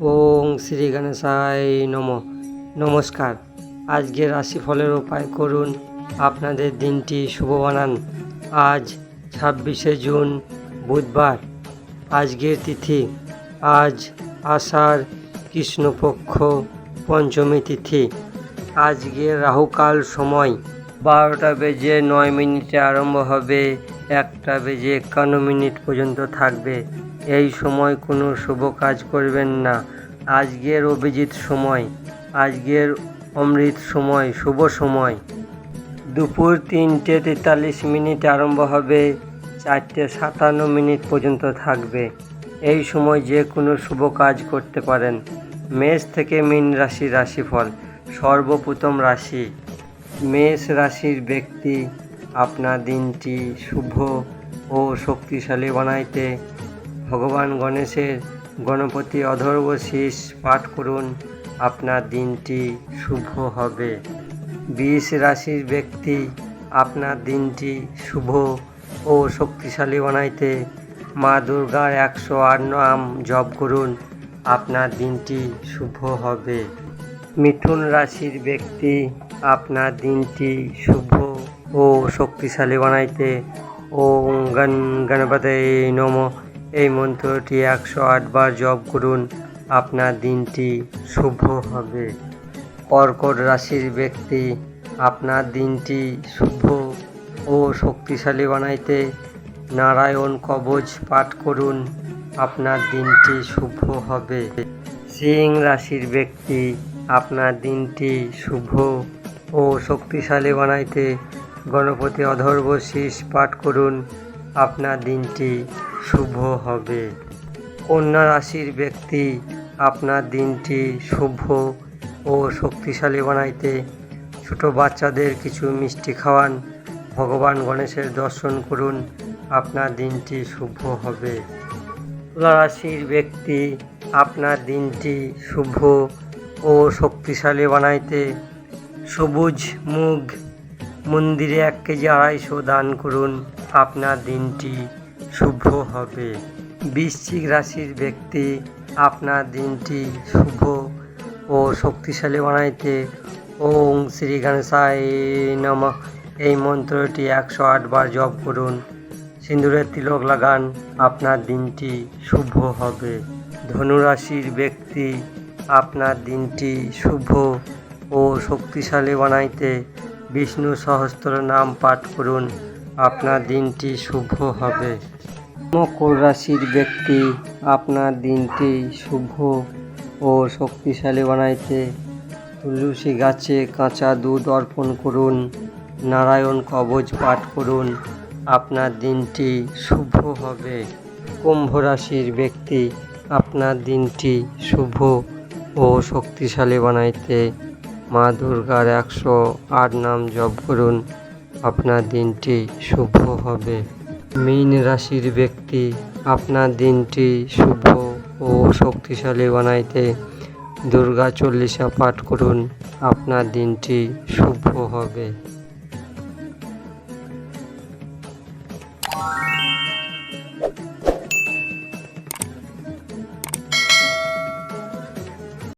ওং শ্রী গণেশায় নমঃ। নমস্কার। আজকের রাশিফলের উপায় করুন, আপনাদের দিনটি শুভ বানান। আজ 26শে জুন বুধবার। আজকের তিথি আজ আষাঢ় কৃষ্ণপক্ষ পঞ্চমী তিথি। আজকের রাহুকাল সময় 12:09 আরম্ভ হবে, 1:51 পর্যন্ত থাকবে। এই সময় কোনো শুভ কাজ করবেন না। আজকের অভিজিৎ সময়, আজকের অমৃত সময়, শুভ সময় দুপুর 3:43 আরম্ভ হবে, 4:57 পর্যন্ত থাকবে। এই সময় যে কোনো শুভ কাজ করতে পারেন। মেষ থেকে মীন রাশির রাশিফল। সর্বপ্রথম রাশি মেষ রাশির ব্যক্তি, আপনার দিনটি শুভ ও শক্তিশালী বানাইতে ভগবান গণেশের গণপতি অথর্ব শীষ পাঠ করুন, আপনার দিনটি শুভ হবে। বৃষ রাশির ব্যক্তি, আপনার দিনটি শুভ ও শক্তিশালী বানাইতে মা দুর্গার 108 নাম জপ করুন, আপনার দিনটি শুভ হবে। মিথুন রাশির ব্যক্তি, আপনার দিনটি শুভ ও শক্তিশালী বানাইতে ওং গণ গণপতয়ে নমঃ এই মন্ত্রটি 108 বার জপ করুন, আপনার দিনটি শুভ হবে। কর্কট রাশির ব্যক্তি, আপনার দিনটি শুভ ও শক্তিশালী বানাইতে নারায়ণ কবচ পাঠ করুন, আপনার দিনটি শুভ হবে। সিংহ রাশির ব্যক্তি, আপনার দিনটি শুভ ও শক্তিশালী বানাইতে গণপতি অথর্ব শীষ পাঠ করুন, আপনার দিনটি শুভ হবে। কন্যা রাশির ব্যক্তি, আপনার দিনটি শুভ ও শক্তিশালী বানাইতে ছোট বাচ্চাদের কিছু মিষ্টি খাওয়ান, ভগবান গণেশের দর্শন করুন, আপনার দিনটি শুভ হবে। তুলা রাশির ব্যক্তি, আপনার দিনটি শুভ ও শক্তিশালী বানাইতে সবুজ মুগ মন্দিরে 1 কেজি 250 দান করুন, আপনার দিনটি শুভ হবে। বৃশ্চিক রাশির ব্যক্তি, আপনার দিনটি শুভ ও শক্তিশালী বানাইতে ওং শ্রী গণেশায় নমঃ এই মন্ত্রটি 108 বার জপ করুন, সিঁদুরের তিলক লাগান, আপনার দিনটি শুভ হবে। ধনুরাশির ব্যক্তি, আপনার দিনটি শুভ ও শক্তিশালী বানাইতে বিষ্ণু সহস্র নাম পাঠ করুন, আপনার দিনটি শুভ হবে। মকর রাশির ব্যক্তি, আপনার দিনটি শুভ ও শক্তিশালী বানাইতে তুলসী গাছে কাঁচা দুধ অর্পণ করুন, নারায়ণ কবচ পাঠ করুন, আপনার দিনটি শুভ হবে। কুম্ভ রাশির ব্যক্তি, আপনার দিনটি শুভ ও শক্তিশালী বানাইতে মা দুর্গার 108 নাম জপ করুন, আপনার দিনটি শুভ হবে। মীন রাশির ব্যক্তি, আপনার দিনটি শুভ ও শক্তিশালী বানাইতে দুর্গা চল্লিশা পাঠ করুন, আপনার দিনটি শুভ হবে।